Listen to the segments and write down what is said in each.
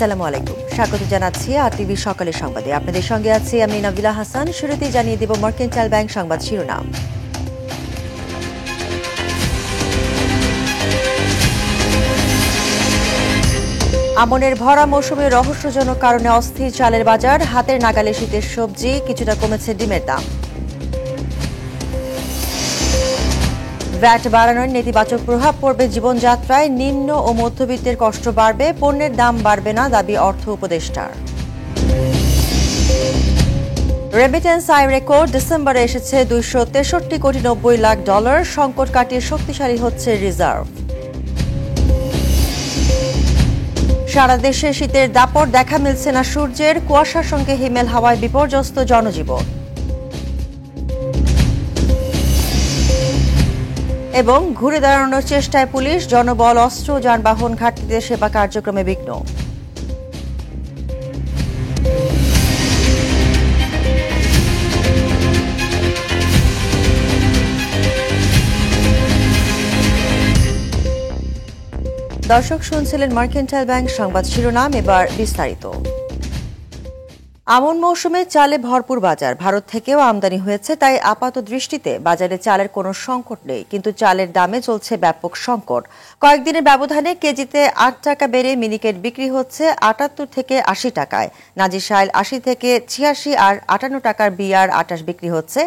আসসালামু আলাইকুম, স্বাগত জানাচ্ছি আরটিভি সকালের সংবাদে। আপনাদের সঙ্গে আছি আমি নাবিলা হাসান। শুরুতেই জানিয়ে দেব মার্কেন্টাইল ব্যাংক সংবাদ শিরোনাম। আমনের ভরা মৌসুমে রহস্যজনক কারণে অস্থির চালের বাজার, হাতের নাগালে শীতের সবজি, কিছুটা কমেছে ডিমের দাম। ভ্যাট বাড়ানোর নেতিবাচক প্রভাব পড়বে জীবনযাত্রায়, নিম্ন ও মধ্যবিত্তের কষ্ট বাড়বে, পণ্যের দাম বাড়বে না দাবি অর্থ উপদেষ্টার। রেমিটেন্স আয় রেকর্ড, ডিসেম্বরে এসেছে $263 কোটি 90 লাখ, সংকট কাটিয়ে শক্তিশালী হচ্ছে রিজার্ভ। সারা দেশে শীতের দাপট দেখা মিলছে না সূর্যের, কুয়াশার সঙ্গে হিমেল হাওয়ায় বিপর্যস্ত জনজীবন। এবং ঘুরে দাঁড়ানোর চেষ্টায় পুলিশ, জনবল, অস্ত্র, যানবাহন ঘাটতিতে সেবা কার্যক্রমে বিঘ্ন। দর্শক শুনছিলেন মার্কেন্টাইল ব্যাংক সংবাদ শিরোনাম, এবার বিস্তারিত। আমন মৌসুমে চালে ভরপুর বাজার, ভারত থেকেও আমদানি হয়েছে, তাই আপাত দৃষ্টিতে বাজারে চালের কোনো সংকট নেই, কিন্তু চালের দামে চলছে ব্যাপক সংকট। কয়েকদিনের ব্যবধানে কেজিতে 8 টাকা বেড়ে মিনিকেট বিক্রি হচ্ছে 78 থেকে 80 টাকায়, নাজিরশাইল 80 থেকে 86 আর 58 টাকার বিয়ার 28 বিক্রি হচ্ছে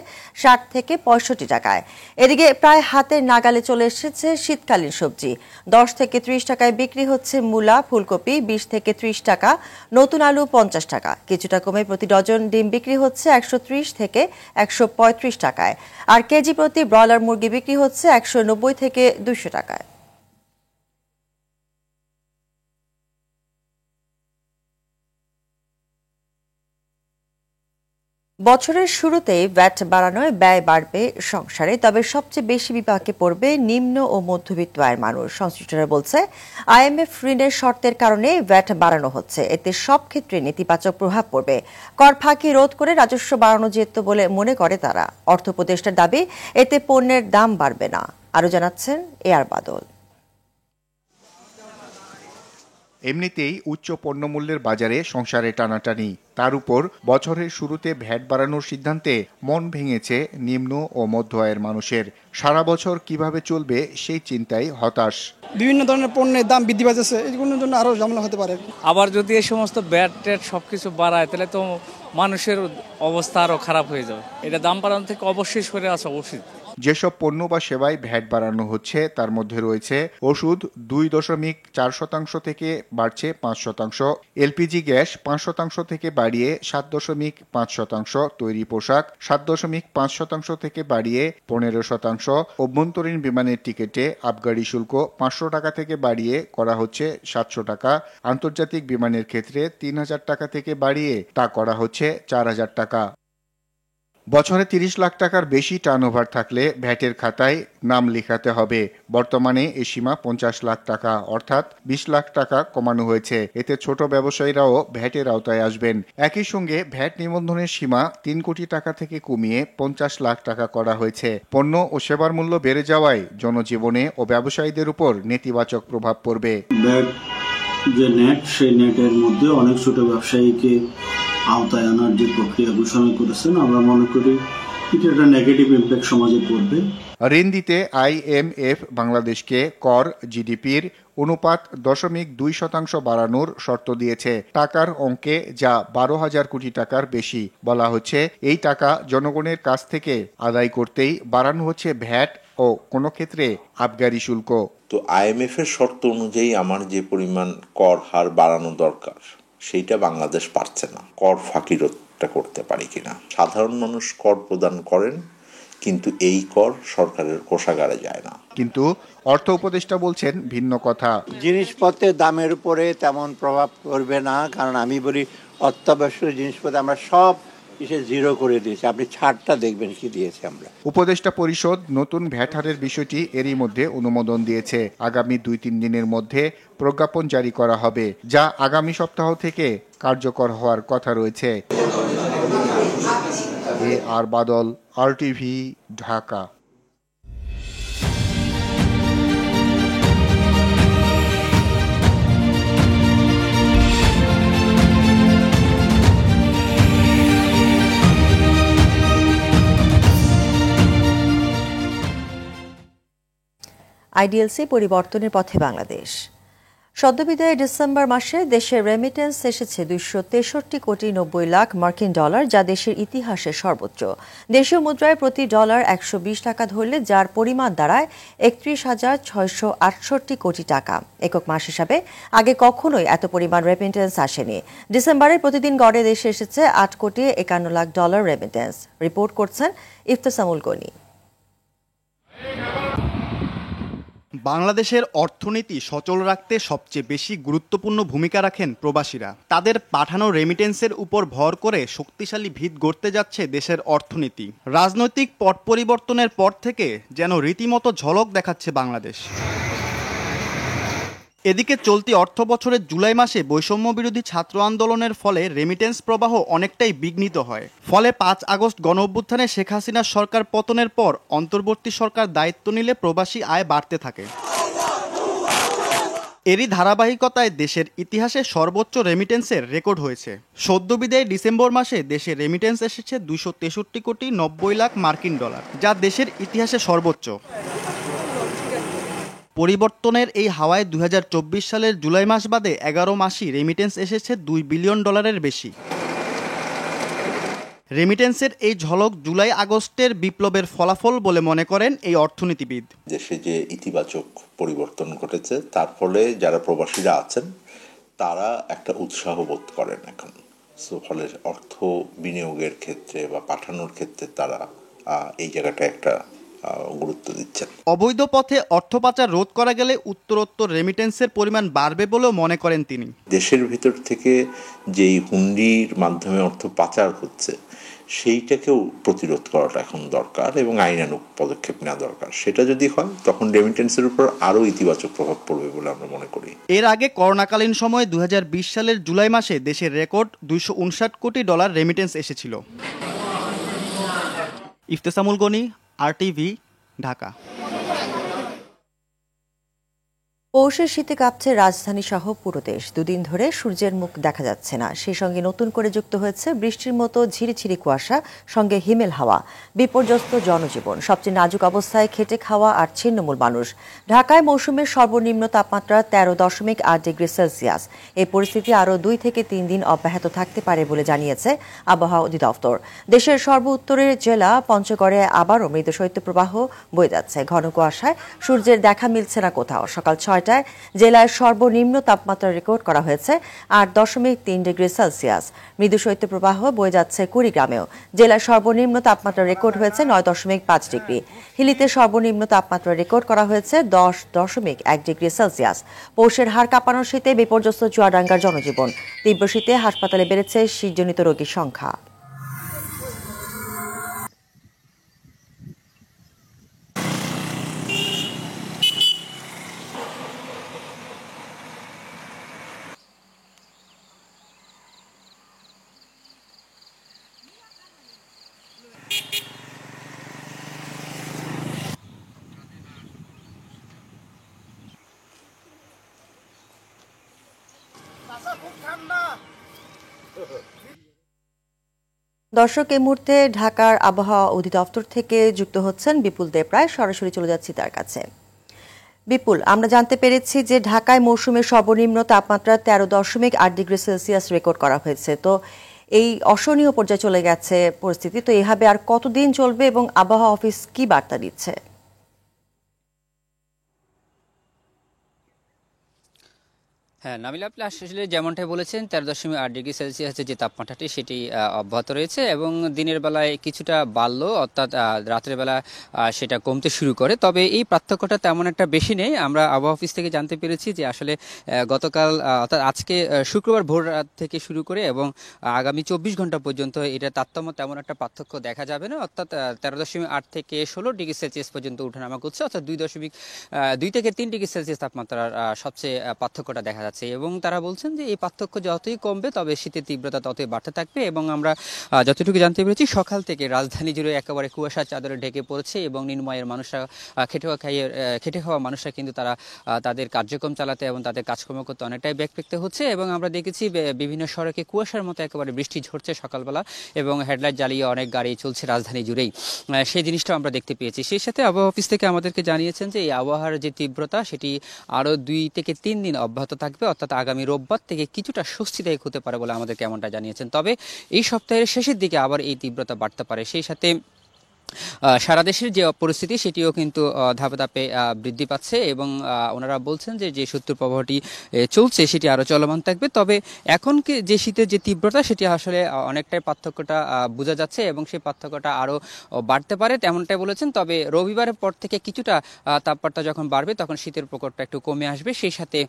60 থেকে 65 টাকায়। এদিকে প্রায় হাতের নাগালে চলে এসেছে শীতকালীন সবজি। 10 থেকে 30 টাকায় বিক্রি হচ্ছে মূলা, ফুলকপি 20 থেকে 30 টাকা, নতুন আলু 50 টাকা, কিছুটা কমে প্রতি ডজন ডিম বিক্রি হচ্ছে 130 থেকে 135 টাকায়, আর কেজি প্রতি ব্রয়লার মুরগি বিক্রি হচ্ছে 190 থেকে 200 টাকায়। বছরের শুরুতেই ভ্যাট বাড়ানোয় ব্যয় বাড়বে সংসারে, তবে সবচেয়ে বেশি বিপাকে পড়বে নিম্ন ও মধ্যবিত্ত আয়ের মানুষ। সংশ্লিষ্টরা বলছে, আইএমএফ ঋণের শর্তের কারণে ভ্যাট বাড়ানো হচ্ছে, এতে সব ক্ষেত্রে নেতিবাচক প্রভাব পড়বে। কর ফাঁকি রোধ করে রাজস্ব বাড়ানো যেত বলে মনে করে তারা। অর্থ উপদেষ্টার দাবি, এতে পণ্যের দাম বাড়বে না। আরও জানাচ্ছেন এআর বাদল। এমনিতেই উচ্চ পণ্যমূল্যের বাজারে সংসারে টানাটানি, তার উপর বছরের শুরুতে ভ্যাট বাড়ানোর সিদ্ধান্তে মন ভেঙেছে নিম্ন ও মধ্য আয়ের মানুষের। সারা বছর কিভাবে চলবে সেই চিন্তায় হতাশ। বিভিন্ন ধরনের পণ্যের দাম বৃদ্ধি পাচ্ছে, এগুলোর জন্য আরো ঝামেলা হতে পারে। আবার যদি এই সমস্ত ভ্যাট ট্যাট সবকিছু বাড়ায়, তাহলে তো মানুষের অবস্থা আরো খারাপ হয়ে যাবে। এটা দাম বাড়ানো থেকে অবশ্যই সরে আসা উচিত। যেসব পণ্য বা সেবায় ভ্যাট বাড়ানো হচ্ছে তার মধ্যে রয়েছে ওষুধ 2.4% থেকে বাড়ছে 5%, এলপিজি গ্যাস 5% থেকে বাড়িয়ে 7.5%, তৈরি পোশাক 7.5% থেকে বাড়িয়ে 15%, অভ্যন্তরীণ বিমানের টিকিটে আবগারি শুল্ক 500 টাকা থেকে বাড়িয়ে করা হচ্ছে 700 টাকা, আন্তর্জাতিক বিমানের ক্ষেত্রে 3000 টাকা থেকে বাড়িয়ে তা করা হচ্ছে 4000 টাকা। বছরে 30 লাখ টাকার বেশি টার্নওভার থাকলে ভ্যাটের খাতায় নাম লেখাতে হবে। বর্তমানে এই সীমা 50 লাখ টাকা, অর্থাৎ 20 লাখ টাকা কমানো হয়েছে। এতে ছোট ব্যবসায়ীরাও ভ্যাটের আওতায় আসবেন। একই সঙ্গে ভ্যাট নিবন্ধনের সীমা 3 কোটি টাকা থেকে কমিয়ে 50 লাখ টাকা করা হয়েছে। পণ্য ও সেবার মূল্য বেড়ে যাওয়ায় জনজীবনে ও ব্যবসায়ীদের উপর নেতিবাচক প্রভাব পড়বে। যে নেট, সেই নেটের মধ্যে অনেক ছোট ব্যবসায়ীকে আওতায় আনার যে প্রক্রিয়া ঘোষণা করেছেন, আমরা মনে করি এটা একটা নেগেটিভ ইম্প্যাক্ট সমাজে পড়বে। ঋণ দিতে আইএমএফ বাংলাদেশকে কর জিডিপির অনুপাত 0.2% বাড়ানোর শর্ত দিয়েছে। টাকার অঙ্কে যা 12,000 কোটি টাকার বেশি। বলা হচ্ছে, এই টাকা জনগণের কাছ থেকে আদায় করতেই বাড়ানো হচ্ছে ভ্যাট ও কোনো ক্ষেত্রে আবগারি শুল্ক। তো আইএমএফ এর শর্ত অনুযায়ী আমার যে পরিমাণ কর হার বাড়ানো দরকার, সেইটা বাংলাদেশ পারছে না। কর ফাঁকি রোধটা করতে পারি কিনা। সাধারণ মানুষ কর প্রদান করেন, কিন্তু এই কর সরকারের কোষাগারে যায় না। কিন্তু অর্থ উপদেষ্টা বলছেন ভিন্ন কথা। জিনিসপত্রের দামের উপরে তেমন প্রভাব করবে না, কারণ আমি বলি অত্যাবশ্যক জিনিসপত্র আমরা সব জিরো করে দিয়েছি। আপনি ছাড়টা দেখবেন কি দিয়েছে আমরা। উপদেষ্টা পরিষদ নতুন ভ্যাট হারের বিষয়টি এরই মধ্যে অনুমোদন দিয়েছে। আগামী 2-3 দিনের মধ্যে প্রজ্ঞাপন জারি করা হবে, যা আগামী সপ্তাহ থেকে কার্যকর হওয়ার কথা রয়েছে। এআর বাদল, আরটিভি, ঢাকা। আইডিএলসি পরিবর্তনের পথে বাংলাদেশ। সদ্যবিদায়ী ডিসেম্বর মাসে দেশের রেমিটেন্স এসেছে 263 কোটি 90 লাখ মার্কিন ডলার, যা দেশের ইতিহাসে সর্বোচ্চ। দেশীয় মুদ্রায় প্রতি ডলার 120 টাকা ধরলে যার পরিমাণ দাঁড়ায় 31,668 কোটি টাকা। একক মাস হিসাবে আগে কখনোই এত পরিমাণ রেমিটেন্স আসেনি। ডিসেম্বরে প্রতিদিন গড়ে দেশে এসেছে 8 কোটি 51 লাখ ডলার রেমিটেন্স। রিপোর্ট করছেন ইফতেসামুল গনি। বাংলাদেশের অর্থনীতি সচল রাখতে সবচেয়ে বেশি গুরুত্বপূর্ণ ভূমিকা রাখেন প্রবাসীরা। তাদের পাঠানো রেমিটেন্সের উপর ভর করে শক্তিশালী ভিত গড়তে যাচ্ছে দেশের অর্থনীতি। রাজনৈতিক পট পরিবর্তনের পর থেকে যেন রীতিমতো ঝলক দেখাচ্ছে বাংলাদেশ। এদিকে চলতি অর্থবছরের জুলাই মাসে বৈষম্য বিরোধী ছাত্র আন্দোলনের ফলে রেমিটেন্স প্রবাহ অনেকটাই বিঘ্নিত হয়। ফলে 5 আগস্ট গণঅভ্যুত্থানে শেখ হাসিনার সরকার পতনের পর অন্তর্বর্তী সরকার দায়িত্ব নিলে প্রবাসী আয় বাড়তে থাকে। এরই ধারাবাহিকতায় দেশের ইতিহাসে সর্বোচ্চ রেমিটেন্সের রেকর্ড হয়েছে। সদ্যবিদায়ী ডিসেম্বর মাসে দেশে রেমিটেন্স এসেছে 263 কোটি 90 লাখ মার্কিন ডলার, যা দেশের ইতিহাসে সর্বোচ্চ। পরিবর্তনের এই হাওয়ায় 2024 সালের জুলাই মাস বাদে 11 মাসই রেমিটেন্স এসেছে $2 বিলিয়ন বেশি। রেমিটেন্সের এই ঝলক জুলাই আগস্টের বিপ্লবের ফলাফল বলে মনে করেন এই অর্থনীতিবিদ। দেশে যে ইতিবাচক পরিবর্তন ঘটেছে তার ফলে যারা প্রবাসীরা আছেন তারা একটা উৎসাহ বোধ করেন এখন। ফলে অর্থ বিনিয়োগের ক্ষেত্রে বা পাঠানোর ক্ষেত্রে তারা এই জায়গাটা একটা গুরুত্ব দিচ্ছেন। অবৈধ পথে অর্থ পাচার রোধ করা গেলে উত্তরোত্তর রেমিটেন্সের পরিমাণ বাড়বে বলেও মনে করেন তিনি। দেশের ভিতর থেকে যেই হুন্ডির মাধ্যমে অর্থ পাচার হচ্ছে সেইটাকেও প্রতিরোধ করাটা এখন দরকার এবং আইনানুগ পদক্ষেপ নেওয়া দরকার। সেটা যদি হয় তখন রেমিটেন্সের উপর আরও ইতিবাচক প্রভাব পড়বে বলে আমরা মনে করি। এর আগে করোনাকালীন সময়ে 2020 সালের জুলাই মাসে দেশের রেকর্ড $259 কোটি রেমিটেন্স এসেছিল। ইফতেসামুল গনি, RTV, ঢাকা। পৌষের শীতে কাঁপছে রাজধানী সহ পুরো দেশ। দুদিন ধরে সূর্যের মুখ দেখা যাচ্ছে না। সেই সঙ্গে নতুন করে যুক্ত হয়েছে বৃষ্টির মতো ঝিরিঝিরি কুয়াশা, সঙ্গে হিমেল হাওয়া। বিপর্যস্ত জনজীবন, সবচেয়ে নাজুক অবস্থায় খেটে খাওয়া আর ছিন্নমূল মানুষ। ঢাকায় মৌসুমের সর্বনিম্ন তাপমাত্রা 13.8 ডিগ্রি সেলসিয়াস। এই পরিস্থিতি আরও 2 থেকে 3 দিন অব্যাহত থাকতে পারে বলে জানিয়েছে আবহাওয়া অধিদপ্তর। দেশের সর্বোত্তরের জেলা পঞ্চগড়ে আবারও মৃদু শৈত্যপ্রবাহ বয়ে যাচ্ছে। ঘন কুয়াশায় সূর্যের দেখা মিলছে না কোথাও। সকাল 6টায় জেলায় সর্বনিম্ন তাপমাত্রা রেকর্ড করা হয়েছে 8.3 ডিগ্রি সেলসিয়াস। মৃদু শৈত্যপ্রবাহ বয়ে যাচ্ছে কুড়িগ্রামেও। জেলার সর্বনিম্ন তাপমাত্রা রেকর্ড হয়েছে 9.5 ডিগ্রি। হিলিতে সর্বনিম্ন তাপমাত্রা রেকর্ড করা হয়েছে 10.1 ডিগ্রি সেলসিয়াস। পৌষের হাড় কাঁপানো শীতে বিপর্যস্ত চুয়াডাঙ্গার জনজীবন। তীব্র শীতে হাসপাতালে বেড়েছে শীতজনিত রোগীর সংখ্যা। দর্শক, এই মুহূর্তে ঢাকার আবহাওয়া অধিদপ্তর থেকে যুক্ত হচ্ছেন বিপুল দেব রায়। সরাসরি চলে যাচ্ছি তার কাছে। বিপুল, আমরা জানতে পেরেছি যে ঢাকায় মৌসুমের সর্বনিম্ন তাপমাত্রা 13.8 ডিগ্রি সেলসিয়াস রেকর্ড করা হয়েছে। তো এই অসহনীয় পর্যায়ে চলে গেছে পরিস্থিতি। তো এভাবে আর কতদিন চলবে এবং আবহাওয়া অফিস কি বার্তা দিচ্ছে? হ্যাঁ নামিলা, আপনি আসলে যেমনটাই বলেছেন 13.8 ডিগ্রি সেলসিয়াসের যে তাপমাত্রাটি সেটি অব্যাহত রয়েছে এবং দিনের বেলায় কিছুটা বাড়লো, অর্থাৎ রাতের বেলা সেটা কমতে শুরু করে। তবে এই পার্থক্যটা তেমন একটা বেশি নেই। আমরা আবহাওয়া অফিস থেকে জানতে পেরেছি যে আসলে গতকাল অর্থাৎ আজকে শুক্রবার ভোর রাত থেকে শুরু করে এবং আগামী 24 ঘন্টা পর্যন্ত এটা তারতম্য তেমন একটা পার্থক্য দেখা যাবে না। অর্থাৎ 13.8 থেকে 16 ডিগ্রি সেলসিয়াস পর্যন্ত উঠানামা করছে, অর্থাৎ 2 থেকে 3 ডিগ্রি সেলসিয়াস তাপমাত্রার সবচেয়ে পার্থক্যটা দেখা যাচ্ছে। আছে এবং তারা বলছেন যে এই পার্থক্য যতই কমবে তবে শীতের তীব্রতা ততই বাড়তে থাকবে এবং আমরা যতটুকু জানতে পেরেছি সকাল থেকে রাজধানী জুড়ে একেবারে কুয়াশার চাদরে ঢেকে পড়েছে এবং নিম্নআয়ের মানুষরা খেটে খাওয়া মানুষরা কিন্তু তারা তাদের কার্যক্রম চালাতে এবং তাদের কাজকর্ম করতে অনেকটাই ব্যাগ পেতে হচ্ছে এবং আমরা দেখেছি বিভিন্ন সড়কে কুয়াশার মতো একেবারে বৃষ্টি ঝরছে সকালবেলা এবং হেডলাইট জ্বালিয়ে অনেক গাড়ি চলছে রাজধানী জুড়েই, সেই জিনিসটা আমরা দেখতে পেয়েছি। সেই সাথে আবহাওয়া অফিস থেকে আমাদেরকে জানিয়েছেন যে এই আবহাওয়ার যে তীব্রতা সেটি আরও 2 থেকে 3 দিন অব্যাহত থাকবে, অর্থাৎ আগামী রোববার থেকে কিছুটা স্বস্তিদায়ক হতে পারে বলে আমাদেরকে এমনটা জানিয়েছেন। তবে এই সপ্তাহের শেষের দিকে আবার এই তীব্রতা বাড়তে পারে। সেই সাথে সারা দেশের যে পরিস্থিতি সেটিও কিন্তু ধাপে ধাপে বৃদ্ধি পাচ্ছে এবং ওনারা বলছেন যে শীতের প্রবাহটি চলছে সেটি আরও চলমান থাকবে। তবে এখন যে শীতের যে তীব্রতা সেটি আসলে অনেকটাই পার্থক্যটা বোঝা যাচ্ছে এবং সেই পার্থক্যটা আরও বাড়তে পারে তেমনটাই বলেছেন। তবে রবিবারের পর থেকে কিছুটা তাপমাত্রা যখন বাড়বে তখন শীতের প্রকোপটা একটু কমে আসবে। সেই সাথে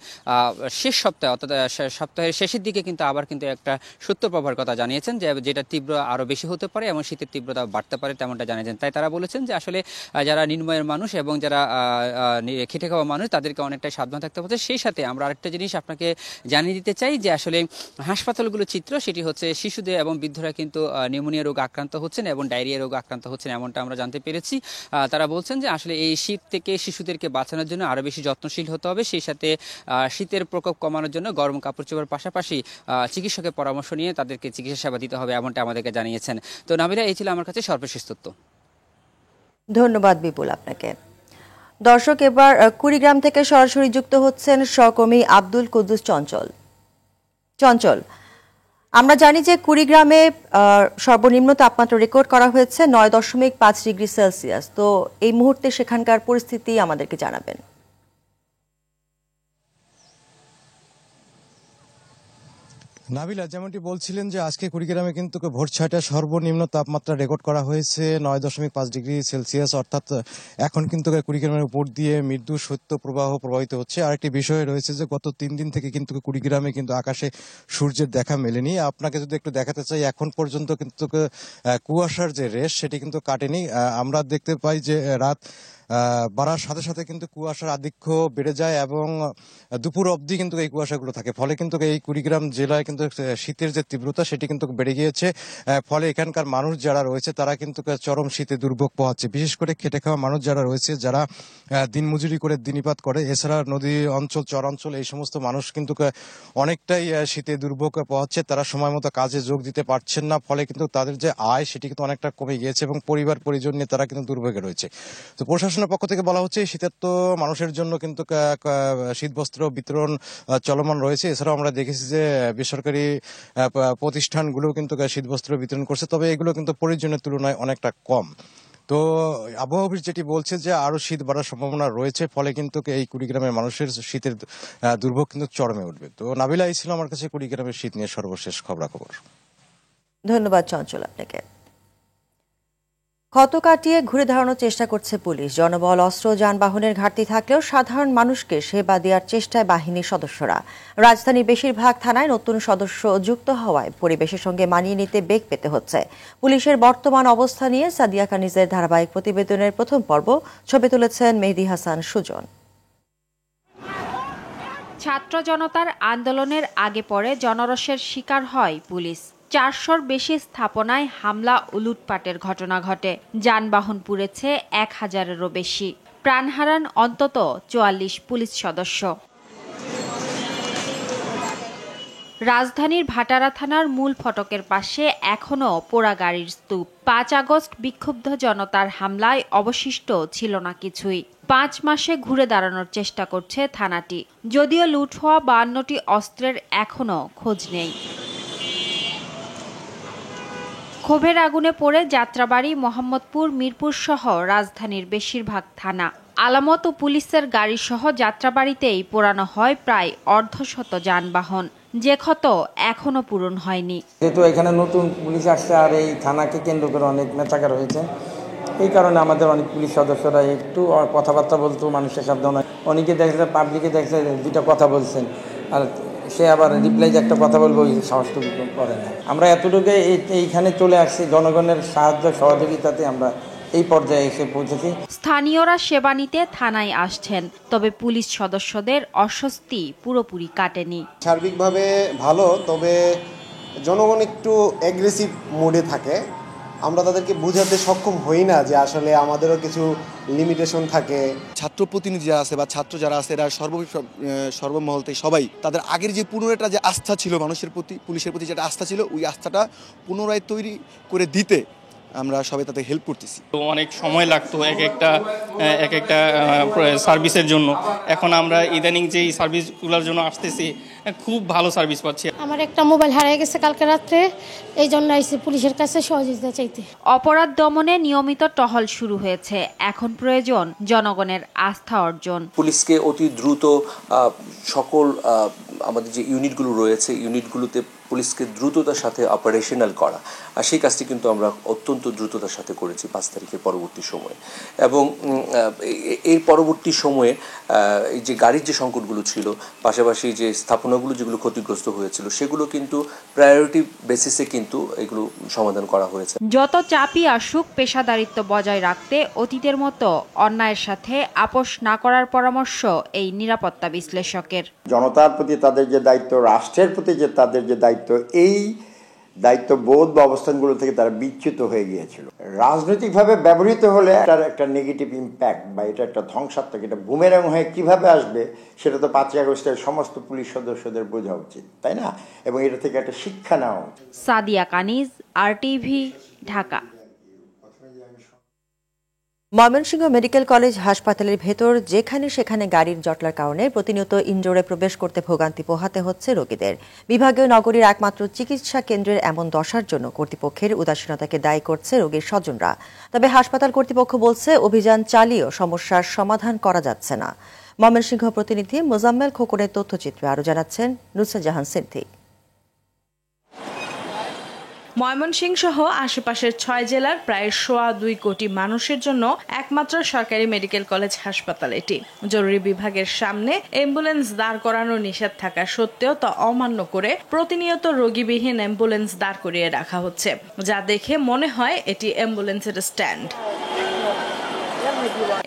শেষ সপ্তাহে অর্থাৎ সপ্তাহের শেষের দিকে কিন্তু আবার কিন্তু একটা শীতের প্রবাহের কথা জানিয়েছেন যেটা তীব্র আরও বেশি হতে পারে এবং শীতের তীব্রতা বাড়তে পারে তেমনটা জানিয়েছেন। তাই তারা বলেছেন যে আসলে যারা নিম্নআয়ের মানুষ এবং যারা খেটে খাওয়া মানুষ তাদেরকে অনেকটাই সাবধান থাকতে হচ্ছে। সেই সাথে আমরা আরেকটা জিনিস আপনাকে জানিয়ে দিতে চাই যে আসলে হাসপাতালগুলোর চিত্র সেটি হচ্ছে শিশুদের এবং বৃদ্ধরা কিন্তু নিউমোনিয়া রোগ আক্রান্ত হচ্ছেন এবং ডায়রিয়া রোগ আক্রান্ত হচ্ছেন এমনটা আমরা জানতে পেরেছি। তারা বলছেন যে আসলে এই শীত থেকে শিশুদেরকে বাঁচানোর জন্য আরও বেশি যত্নশীল হতে হবে। সেই সাথে শীতের প্রকোপ কমানোর জন্য গরম কাপড় চোপড়ের পাশাপাশি চিকিৎসকের পরামর্শ নিয়ে তাদেরকে চিকিৎসা সেবা দিতে হবে এমনটা আমাদেরকে জানিয়েছেন। তো নাবিলা, এই ছিল আমার কাছে সর্বশেষ তথ্য। ধন্যবাদ বিপুল আপনাকে। দর্শক, এবার কুড়িগ্রাম থেকে সরাসরি যুক্ত হচ্ছেন সহকর্মী আব্দুল কুদ্দুস চঞ্চল। আমরা জানি যে কুড়িগ্রামে সর্বনিম্ন তাপমাত্রা রেকর্ড করা হয়েছে 9.5 ডিগ্রি সেলসিয়াস। তো এই মুহূর্তে সেখানকার পরিস্থিতি আমাদেরকে জানাবেন। নাবিলা, যেমনটি বলছিলেন যে আজকে কুড়িগ্রামে কিন্তু ভোর 6টায় সর্বনিম্ন তাপমাত্রা রেকর্ড করা হয়েছে 9.5 ডিগ্রি সেলসিয়াস, অর্থাৎ এখন কিন্তু কুড়িগ্রামের উপর দিয়ে মৃদু শৈত্য প্রবাহ প্রবাহিত হচ্ছে। আরেকটি বিষয় রয়েছে যে গত 3 দিন থেকে কিন্তু কুড়িগ্রামে কিন্তু আকাশে সূর্যের দেখা মেলেনি। আপনাকে যদি একটু দেখাতে চাই, এখন পর্যন্ত কিন্তু কুয়াশার যে রেশ সেটি কিন্তু কাটেনি। আমরা দেখতে পাই যে রাত বাড়ার সাথে সাথে কিন্তু কুয়াশার আধিক্য বেড়ে যায় এবং দুপুর অবধি কিন্তু এই কুয়াশাগুলো থাকে। ফলে কিন্তু এই কুড়িগ্রাম জেলায় কিন্তু শীতের যে তীব্রতা সেটি কিন্তু বেড়ে গিয়েছে। ফলে এখানকার মানুষ যারা রয়েছে তারা কিন্তু চরম শীতে দুর্ভোগ পোহাচ্ছে। বিশেষ করে খেটে খাওয়া মানুষ যারা রয়েছে, যারা দিনমজুরি করে দিনপাত করে, এছাড়া নদী অঞ্চল, চর অঞ্চল, এই সমস্ত মানুষ কিন্তু অনেকটাই শীতে দুর্ভোগ পোহাচ্ছে। তারা সময় মতো কাজে যোগ দিতে পারছেন না। ফলে কিন্তু তাদের যে আয় সেটি কিন্তু অনেকটা কমে গিয়েছে এবং পরিবার পরিজন নিয়ে তারা কিন্তু দুর্ভোগে রয়েছে। তো প্রশাসনের পক্ষ থেকে বলা হচ্ছে শীতের তো মানুষের জন্য কিন্তু শীতবস্ত্র বিতরণ চলমান রয়েছে। এছাড়াও আমরা দেখেছি যে বেসরকারি প্রতিষ্ঠানগুলো কিন্তু শীতবস্ত্র বিতরণ করছে, তবে এগুলো কিন্তু প্রয়োজনের তুলনায় অনেকটা কম। তো আবহাওয়া অফিস যেটি বলছে যে আরো শীত বাড়ার সম্ভাবনা রয়েছে, ফলে কিন্তু এই কুড়িগ্রামের মানুষের শীতের দুর্ভোগ কিন্তু চরমে উঠবে। তো নাবিলা, এই ছিল আমার কাছে কুড়িগ্রামের শীত নিয়ে সর্বশেষ খবরাখবর। ধন্যবাদ চঞ্চল আপনাকে। ক্ষত কাটিয়ে ঘুরে দাঁড়ানোর চেষ্টা করছে পুলিশ। জনবল, অস্ত্র, যানবাহনের ঘাটতি থাকলেও সাধারণ মানুষকে সেবা দেওয়ার চেষ্টায় বাহিনীর সদস্যরা। রাজধানীর বেশিরভাগ থানায় নতুন সদস্য যুক্ত হওয়ায় পরিবেশের সঙ্গে মানিয়ে নিতে বেগ পেতে হচ্ছে। পুলিশের বর্তমান অবস্থা নিয়ে সাদিয়া কানিজের ধারাবাহিক প্রতিবেদনের প্রথম পর্ব ছবি তুলেছেন মেহেদী হাসান সুজন। ছাত্র জনতার আন্দোলনের আগে পরে জনরোষের শিকার হয় পুলিশ। 400-র বেশি স্থাপনায় হামলা ও লুটপাটের ঘটনা ঘটে। যানবাহন পুড়েছে 1000-এরও বেশি। প্রাণ হারান অন্তত 44 পুলিশ সদস্য। রাজধানীর ভাটারা থানার মূল ফটকের পাশে এখনও পোড়া গাড়ির স্তূপ। 5 আগস্ট বিক্ষুব্ধ জনতার হামলায় অবশিষ্ট ছিল না কিছুই। 5 মাসে ঘুরে দাঁড়ানোর চেষ্টা করছে থানাটি, যদিও লুট হওয়া 52টি অস্ত্রের এখনও খোঁজ নেই। ক্ষোভের আগুনে পড়ে যাত্রাবাড়ি, মোহাম্মদপুর, মিরপুর সহ রাজধানীর বেশিরভাগ থানা। আলামত ও পুলিশের গাড়ি সহ যাত্রাবাড়িতেই পোড়ানো হয় প্রায় 1/2 যানবাহন। যে ক্ষত এখনো পূরণ হয়নি। যেহেতু এখানে নতুন পুলিশ আসছে আর এই থানাকে কেন্দ্র করে অনেক মেচাকার হয়েছে, এই কারণে আমাদের অনেক পুলিশ সদস্যরা একটু কথাবার্তা বলতো, মানুষের সাবধান। অনেকে দেখছে, পাবলিকে দেখছে 2টা কথা বলছেন, আর সে আবার রিপ্লাই যে একটা কথা বলবো সাহসটুকু করে না। আমরা এতটুকু এইখানে চলে আসছি জনগণের সাহায্য সহযোগিতাতে আমরা এই পর্যায়ে এসে পৌঁছেছি। স্থানীয়রা সেবা নিতে থানায় আসছেন, তবে পুলিশ সদস্যদের অস্বস্তি পুরোপুরি কাটেনি। সার্বিকভাবে ভালো, তবে জনগণ একটু অ্যাগ্রেসিভ মোডে থাকে। আমরা তাদেরকে বোঝাতে সক্ষম হই না যে আসলে আমাদেরও কিছু লিমিটেশন থাকে। ছাত্র প্রতিনিধি যারা আছে বা ছাত্র যারা আছে এরা সর্বমহল থেকে সবাই তাদের আগের যে পুনরায় যে আস্থা ছিল মানুষের প্রতি, পুলিশের প্রতি যেটা আস্থা ছিল, ওই আস্থাটা পুনরায় তৈরি করে দিতে আমরা সবাই তাদের হেল্প করতেছি। অনেক সময় লাগতো এক একটা সার্ভিসের জন্য। এখন আমরা ইদানিং যে সার্ভিসগুলোর জন্য আসতেছি, খুব ভালো সার্ভিস পাচ্ছি। আমার একটা মোবাইল হারিয়ে গেছে কালকে রাত্রে, এই জন্য আইছি পুলিশের কাছে সহযোগিতা চাইতে। অপরাধ দমনে নিয়মিত টহল শুরু হয়েছে, এখন প্রয়োজন জনগণের আস্থা অর্জন। পুলিশকে অতি দ্রুত সকল আমাদের যে ইউনিটগুলো রয়েছে, ইউনিটগুলোতে পুলিশকে দ্রুততার সাথে অপারেশনাল করা, আর সেই কাজটি কিন্তু আমরা অত্যন্ত দ্রুততার সাথে করেছি 5 তারিখের পরবর্তী সময়ে। এবং এর পরবর্তী সময়ে এই যে গাড়ির যে সংকটগুলো ছিল, পাশাপাশি যে স্থাপনাগুলো যেগুলো ক্ষতিগ্রস্ত হয়েছিল, সেগুলো কিন্তু প্রায়োরিটি বেসিসে কিন্তু এগুলো সমাধান করা হয়েছে। যত চাপই আসুক, পেশাদারিত্ব বজায় রাখতে অতীতের মতো অন্যায়ের সাথে আপোষ না করার পরামর্শ এই নিরাপত্তা বিশ্লেষকের। জনতার প্রতি তাদের যে দায়িত্ব, রাষ্ট্রের প্রতি যে তাদের যে দায়িত্ব, এই দায়িত্ববোধ বা অবস্থানগুলো থেকে তারা বিচ্যুত হয়ে গিয়েছিল। রাজনৈতিকভাবে ব্যবহৃত হলে এটার একটা নেগেটিভ ইম্প্যাক্ট বা এটা একটা ধ্বংসাত্মক, এটা বুমেরাং হয়ে কিভাবে আসবে সেটা তো 5ই আগস্টের সমস্ত পুলিশ সদস্যদের বোঝা উচিত, তাই না? এবং এটা থেকে একটা শিক্ষা নেওয়া উচিত। সাদিয়া কানিজ, RTV, Dhaka. Mymensingh medical college হাসপাতালের ভেতর যেখানে সেখানে গাড়ির জটলার কারণে প্রতিনিয়ত ইনডোরে প্রবেশ করতে ভোগান্তি পোহাতে হচ্ছে রোগীদের। বিভাগীয় নগরীর একমাত্র চিকিৎসা কেন্দ্রের এমন দশার জন্য কর্তৃপক্ষের উদাসীনতাকে দায়ী করছে রোগীর স্বজনরা। তবে হাসপাতাল কর্তৃপক্ষ বলছে, অভিযান চালিয়েও সমস্যার সমাধান করা যাচ্ছে না। ময়মনসিংহ প্রতিনিধি মোজাম্মেল খোকনের তথ্যচিত্রে আরও জানাচ্ছেন নুসরাত জাহান সিদ্ধি। ময়মনসিংহ সহ আশেপাশের 6 জেলার প্রায় 2.25 কোটি মানুষের জন্য একমাত্র সরকারি মেডিকেল কলেজ হাসপাতাল এটি। জরুরি বিভাগের সামনে অ্যাম্বুলেন্স দাঁড় করানো নিষেধ থাকা সত্ত্বেও তা অমান্য করে প্রতিনিয়ত রোগীবিহীন অ্যাম্বুলেন্স দাঁড় করিয়ে রাখা হচ্ছে, যা দেখে মনে হয় এটি অ্যাম্বুলেন্সের স্ট্যান্ড।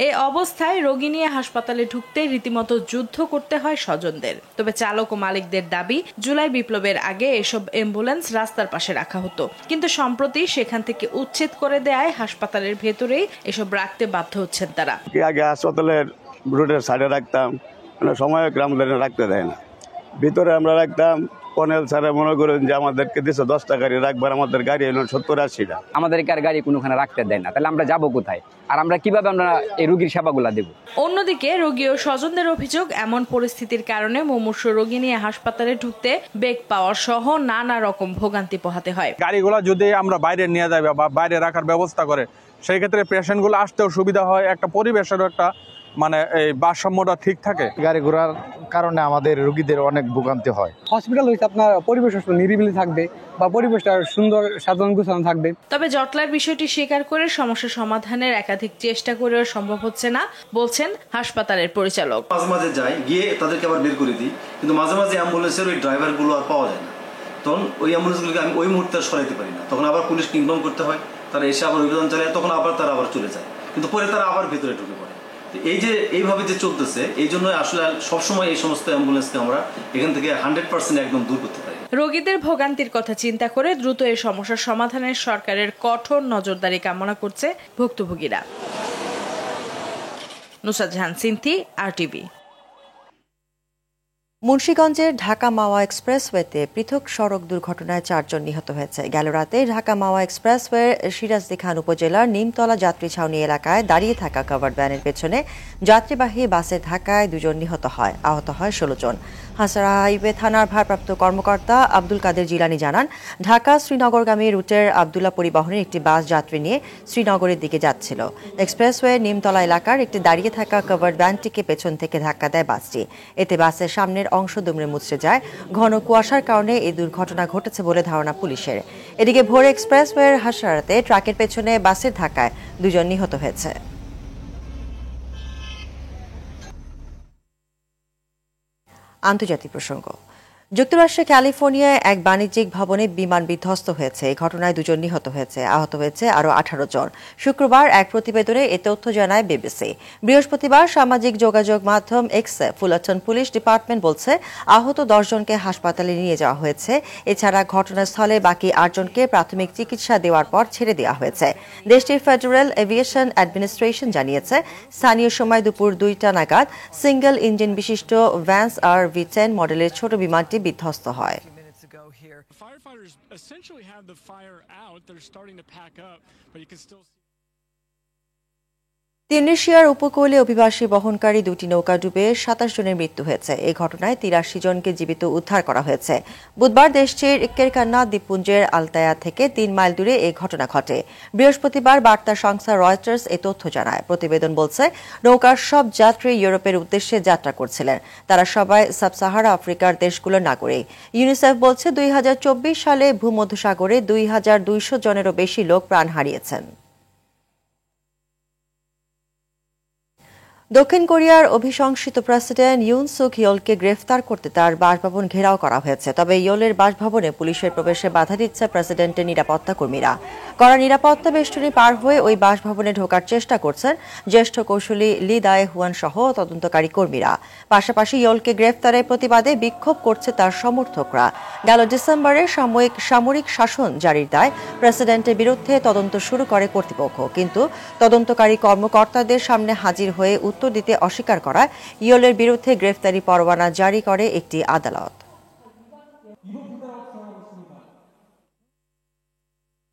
এই অবস্থায় রোগী নিয়ে হাসপাতালে ঢুকতে রীতিমতো যুদ্ধ করতে হয় স্বজনদের। তবে চালক ও মালিকদের দাবি, জুলাই বিপ্লবের আগে এসব অ্যাম্বুলেন্স রাস্তার পাশে রাখা হতো, কিন্তু সম্প্রতি সেখান থেকে উচ্ছেদ করে দেয় হাসপাতালের ভেতরেই এসব রাখতে বাধ্য হচ্ছেন তারা। আগে হাসপাতালের রোডের সাইডে রাখতাম, সময় আমাদের রাখতে দেয় না, ভিতরে আমরা রাখতাম। কর্নেল স্যারে মনে করেন যে আমাদেরকে দিচ্ছে 10টা গাড়ি রাখবার, আমাদের গাড়ি এলো 70-80টা। আমাদেরকে আর গাড়ি কোনোখানে রাখতে দেয় না, তাহলে আমরা যাবো কোথায়? আর আমরা কিভাবে আমরা এই রোগীর সেবাগুলা দেব? অন্যদিকে রোগী ও স্বজনদের অভিযোগ, এমন পরিস্থিতির কারণে মুমূর্ষু রোগী নিয়ে হাসপাতালে ঢুকতে বেগ পাওয়ার সহ নানা রকম ভোগান্তি পোহাতে হয়। গাড়িগুলো যদি আমরা বাইরে নিয়ে যাই বা বাইরে রাখার ব্যবস্থা করে, সেই ক্ষেত্রে পেশেন্টগুলো আসতেও সুবিধা হয়, একটা পরিবেশেরও একটা এই ভারসাম্যটা ঠিক থাকে। গাড়ি ঘোড়ার কারণে আমাদের রোগীদের অনেক ভোগান্তি হয়। হসপিটাল হইতে আপনার পরিবেশ নিরিবিলি থাকবে বা পরিবেশটা সুন্দর সাধারণ গুছানো থাকবে। তবে জটলার বিষয়টি স্বীকার করে সমস্যা সমাধানের একাধিক চেষ্টা করেও সম্ভব হচ্ছে না বলছেন হাসপাতালের পরিচালক। মাঝে মাঝে যাই, গিয়ে তাদেরকে আবার বের করে দিই, কিন্তু মাঝে মাঝে অ্যাম্বুলেন্সের ওই ড্রাইভারগুলো আর পাওয়া যায় না। তখন ওই অ্যাম্বুলেন্সগুলোকে আমি ওই মুহূর্তে সরাইতে পারি না, তখন আবার পুলিশকে ইনফর্ম করতে হয়, তারা এসে আবার অভিযান চালায়, তখন আবার তারা আবার চলে যায়, কিন্তু পরে তারা আবার ভেতরে ঢুকে পড়ে। এই যে এইভাবে যে চলতেছে, এই জন্য আসলে সবসময় এই সমস্ত অ্যাম্বুলেন্সকে আমরা এখান থেকে 100% একদম দূর করতে পারি। রোগীদের ভোগান্তির কথা চিন্তা করে দ্রুত এই সমস্যার সমাধানের সরকারের কঠোর নজরদারি কামনা করছে ভুক্তভোগীরা। নুসরাত জাহান সিন্থি, RTV। মুন্সিগঞ্জের ঢাকা মাওয়া এক্সপ্রেসওয়েতে পৃথক সড়ক দুর্ঘটনায় 4 জন নিহত হয়েছে। গেল রাতে ঢাকা মাওয়া এক্সপ্রেসওয়ের সিরাজদি খান উপজেলার নিমতলা যাত্রী ছাউনি এলাকায় দাঁড়িয়ে থাকা কভার্ড ভ্যানের পেছনে যাত্রীবাহী বাসের ধাক্কায় 2 জন নিহত হয়, আহত হয় 16 জন। হাসারা হাইওয়ে থানার ভারপ্রাপ্ত কর্মকর্তা আব্দুল কাদের জিলানি জানান, ঢাকা শ্রীনগরগামী রুটের আবদুল্লাহ পরিবহনের একটি বাস যাত্রী নিয়ে শ্রীনগরের দিকে যাচ্ছিল। এক্সপ্রেসওয়ে নিমতলা এলাকার একটি দাঁড়িয়ে থাকা কভার্ড ভ্যানটিকে পেছন থেকে ধাক্কা দেয় বাসটি। এতে বাসের সামনের অংশ দুমড়ে মুচড়ে যায়। ঘন কুয়াশার কারণে এই দুর্ঘটনা ঘটেছে বলে ধারণা পুলিশের। এদিকে ভোর এক্সপ্রেসওয়ের হাসারাতে ট্রাকের পেছনে বাসের ধাক্কায় 2 জন নিহত হয়েছে। আন্তর্জাতিক প্রসঙ্গ, যুক্তরাষ্ট্রের ক্যালিফোর্নিয়ায় এক বাণিজ্যিক ভবনে বিমান বিধ্বস্ত হয়েছে। এই ঘটনায় 2 জন নিহত হয়েছে, আহত হয়েছে আরও 18 জন। শুক্রবার এক প্রতিবেদনে এ তথ্য জানায় বিবিসি। বৃহস্পতিবার সামাজিক যোগাযোগ মাধ্যম এক্সে ফুলারটন পুলিশ ডিপার্টমেন্ট বলছে আহত 10 জনকে হাসপাতালে নিয়ে যাওয়া হয়েছে। এছাড়া ঘটনাস্থলে বাকি 8 জনকে প্রাথমিক চিকিৎসা দেওয়ার পর ছেড়ে দেওয়া হয়েছে। দেশটির ফেডারেল এভিয়েশন অ্যাডমিনিস্ট্রেশন জানিয়েছে স্থানীয় সময় দুপুর 2টা নাগাদ সিঙ্গেল ইঞ্জিন বিশিষ্ট ভ্যান্স RV-10 মডেলের ছোট বিমানটি বিধ্বস্ত হয়। তিউনিসিয়ার উপকূলে অভিবাসী বহনকারী 2টি নৌকা ডুবে 27 জনের মৃত্যু হয়েছে। এই ঘটনায় 83 জনকে জীবিত উদ্ধার করা হয়েছে। বুধবার দেশটির কেরকান্না দ্বীপপুঞ্জের আলতায়া থেকে 3 মাইল দূরে এই ঘটনা ঘটে। বৃহস্পতিবার বার্তা সংস্থা রয়টার্স এই তথ্য জানায়। প্রতিবেদন বলছে নৌকার সব যাত্রী ইউরোপের উদ্দেশ্যে যাত্রা করছিলেন। তারা সবাই সাব সাহারা আফ্রিকার দেশগুলোর নাগরিক। ইউনিসেফ বলছে 2024 সালে ভূমধ্যসাগরে 2200 জনেরও বেশি লোক প্রাণ হারিয়েছেন। দক্ষিণ কোরিয়ার অভিশংসিত প্রেসিডেন্ট ইউন সুক ইয়োলকে গ্রেফতার করতে তার বাসভবন ঘেরাও করা হয়েছে। তবে ইয়োলের বাসভবনে পুলিশের প্রবেশে বাধা দিচ্ছে প্রেসিডেন্টের নিরাপত্তা কর্মীরা। কড়া নিরাপত্তা বেষ্টনী পার হয়ে ওই বাসভবনে ঢোকার চেষ্টা করছেন জ্যেষ্ঠ কৌশলী লি দায়ে হুয়ান সহ তদন্তকারী কর্মীরা। পাশাপাশি ইয়োলকে গ্রেফতারের প্রতিবাদে বিক্ষোভ করছে তার সমর্থকরা। গেল ডিসেম্বরে সামরিক শাসন জারির দায় প্রেসিডেন্টের বিরুদ্ধে তদন্ত শুরু করে কর্তৃপক্ষ, কিন্তু তদন্তকারী কর্মকর্তাদের সামনে হাজির হয়ে উত্তর দিতে অস্বীকার করায় ইয়োলের বিরুদ্ধে গ্রেফতারি পরোয়ানা জারি করে একটি আদালত।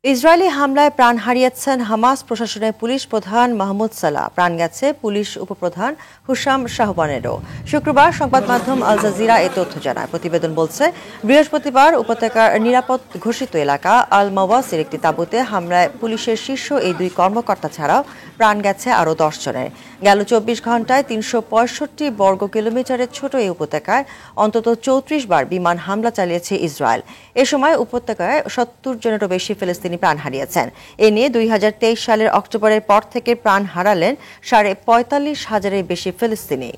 ইসরায়েলি হামলায় প্রাণ হারিয়েছেন হামাস প্রশাসনের পুলিশ প্রধান মাহমুদ সালাহ। প্রাণ গেছে পুলিশ উপপ্রধান হুসাম শাহবানেরও। শুক্রবার সংবাদ মাধ্যম আল জাজিরা এই তথ্য জানায়। প্রতিবেদন বলছে বৃহস্পতিবার উপত্যকার নিরাপদ ঘোষিত এলাকা আল মাওয়াসির একটি তাঁবুতে হামলায় পুলিশের শীর্ষ এই 2 কর্মকর্তা ছাড়াও প্রাণ গেছে আরও 10 জনের। গেল 24 ঘণ্টায় 365 বর্গ কিলোমিটারের ছোট এই উপত্যকায় অন্তত 34 বার বিমান হামলা চালিয়েছে ইসরায়েল। এ সময় উপত্যকায় 70 জনেরও বেশি ফিলিস্তিনি প্রাণ হারিয়েছেন। এ নিয়ে 2023 সালের অক্টোবরের পর থেকে প্রাণ হারালেন 45,500-এর বেশি ফিলিস্তিনি।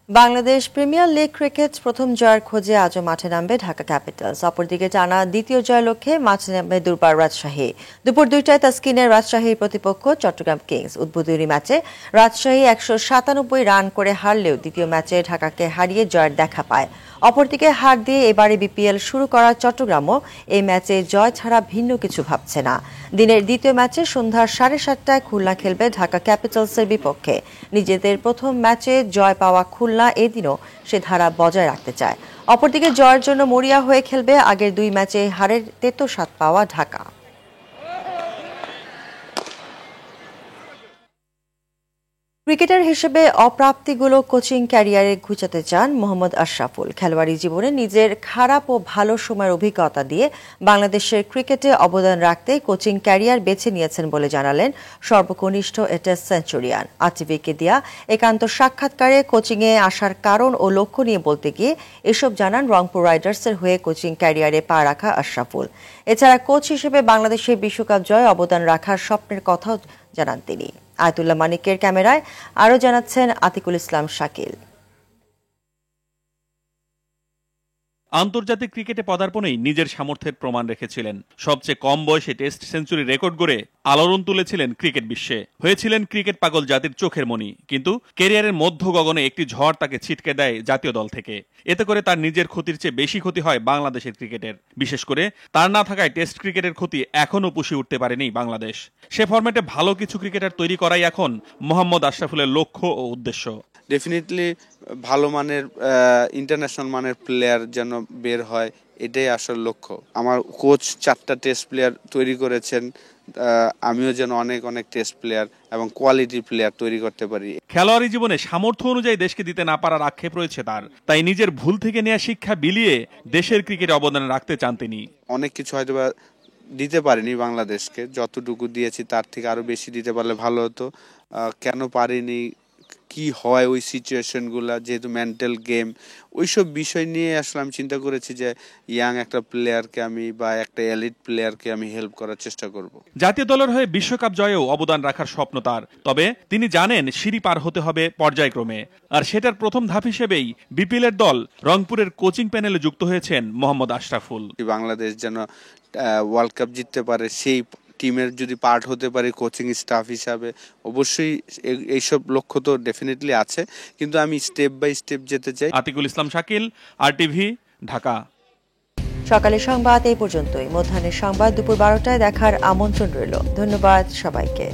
বাংলাদেশ প্রিমিয়ার লিগ ক্রিকেট প্রথম জয়ের খোঁজে আজও মাঠে নামবে ঢাকা ক্যাপিটালস। অপরদিকে টানা দ্বিতীয় জয় লক্ষ্যে মাঠে নামবে দুর্বার রাজশাহী। দুপুর 2টায় তাসকিনের রাজশাহীর প্রতিপক্ষ চট্টগ্রাম কিংস। উদ্বোধনী ম্যাচে রাজশাহী 197 রান করে হারলেও দ্বিতীয় ম্যাচে ঢাকাকে হারিয়ে জয়ের দেখা পায়। অপরদিকে হার দিয়ে এবারে বিপিএল শুরু করা চট্টগ্রামও এই ম্যাচে জয় ছাড়া ভিন্ন কিছু ভাবছে না। দিনের দ্বিতীয় ম্যাচে সন্ধ্যা 7:30টায় খুলনা খেলবে ঢাকা ক্যাপিটালসের বিপক্ষে। নিজেদের প্রথম ম্যাচে জয় পাওয়া খুলনা এদিনও সে ধারা বজায় রাখতে চায়। অপরদিকে জয়ের জন্য মরিয়া হয়ে খেলবে আগের 2 ম্যাচে হারের তেতো স্বাদ পাওয়া ঢাকা। ক্রিকেটার হিসেবে অপ্রাপ্তিগুলো কোচিং ক্যারিয়ারে ঘুচাতে চান মোহাম্মদ আশরাফুল। খেলোয়াড়ি জীবনে নিজের খারাপ ও ভালো সময়ের অভিজ্ঞতা দিয়ে বাংলাদেশের ক্রিকেটে অবদান রাখতে কোচিং ক্যারিয়ার বেছে নিয়েছেন বলে জানালেন সর্বকনিষ্ঠ টেস্ট সেঞ্চুরিয়ান। আরটিভিকে দেয়া একান্ত সাক্ষাৎকারে কোচিংয়ে আসার কারণ ও লক্ষ্য নিয়ে বলতে গিয়ে এসব জানান রংপুর রাইডার্সের হয়ে কোচিং ক্যারিয়ারে পা রাখা আশরাফুল। এছাড়া কোচ হিসেবে বাংলাদেশের বিশ্বকাপ জয়ে অবদান রাখার স্বপ্নের কথাও জানান তিনি। আয়তুল্লাহ মানিকের ক্যামেরায় আরও জানাচ্ছেন আতিকুল ইসলাম শাকিল। আন্তর্জাতিক ক্রিকেটে পদার্পণেই নিজের সামর্থ্যের প্রমাণ রেখেছিলেন। সবচেয়ে কম বয়সে টেস্ট সেঞ্চুরি রেকর্ড গড়ে আলোড়ন তুলেছিলেন ক্রিকেট বিশ্বে। হয়েছিলেন ক্রিকেট পাগল জাতির চোখের মণি। কিন্তু ক্যারিয়ারের মধ্য গগনে একটি ঝড় তাকে ছিটকে দেয় জাতীয় দল থেকে। এতে করে তার নিজের ক্ষতির চেয়ে বেশি ক্ষতি হয় বাংলাদেশের ক্রিকেটের। বিশেষ করে তার না থাকায় টেস্ট ক্রিকেটের ক্ষতি এখনও পুষিয়ে উঠতে পারেনি বাংলাদেশ। সে ফরম্যাটে ভালো কিছু ক্রিকেটার তৈরি করাই এখন মোহাম্মদ আশরাফুলের লক্ষ্য ও উদ্দেশ্য। ডেফিনেটলি ভালো মানের ইন্টারন্যাশনাল মানের প্লেয়ার যেন বের হয়, এটাই আসল লক্ষ্য। আমার কোচ 4টা টেস্ট প্লেয়ার তৈরি করেছেন, আমিও যেন অনেক অনেক টেস্ট প্লেয়ার এবং কোয়ালিটি প্লেয়ার তৈরি করতে পারি। খেলোয়াড়ি জীবনে সামর্থ্য অনুযায়ী দেশকে দিতে না পারার আক্ষেপ রয়েছে তার। তাই নিজের ভুল থেকে নেওয়া শিক্ষা বিলিয়ে দেশের ক্রিকেটে অবদান রাখতে চান তিনি। অনেক কিছু হয়তো দিতে পারিনি বাংলাদেশকে, যতটুকু দিয়েছি তার থেকে আরো বেশি দিতে পারলে ভালো হতো। কেন পারিনি, কি হয় ওই সিচুয়েশনগুলো, যেহেতু মেন্টাল গেম, ওইসব বিষয় নিয়ে আসলে আমি চিন্তা করেছি যে ইয়াং একটা প্লেয়ারকে আমি বা একটা এলিট প্লেয়ারকে আমি হেল্প করার চেষ্টা করব। জাতীয় দলের হয়ে বিশ্বকাপ জয়েও অবদান রাখার স্বপ্ন তার, তবে তিনি জানেন সিঁড়ি পার হতে হবে পর্যায়ক্রমে, আর সেটার প্রথম ধাপ হিসেবেই বিপিএলের দল রংপুরের কোচিং প্যানেলে যুক্ত হয়েছেন মোহাম্মদ আশরাফুল। বাংলাদেশ যেন ওয়ার্ল্ড কাপ জিততে পারে, সেই টিমের যদি পার্ট হতে পারে কোচিং স্টাফ হিসাবে, অবশ্যই এইসব লক্ষ্য তো ডেফিনেটলি আছে, কিন্তু আমি স্টেপ বাই স্টেপ যেতে চাই। আতিকুল ইসলাম শাকিল, RTV, ঢাকা। সকালের সংবাদ এই পর্যন্তই। মধ্যাহ্নের সংবাদ দুপুর 12টায় দেখার আমন্ত্রণ রইল। ধন্যবাদ সবাইকে।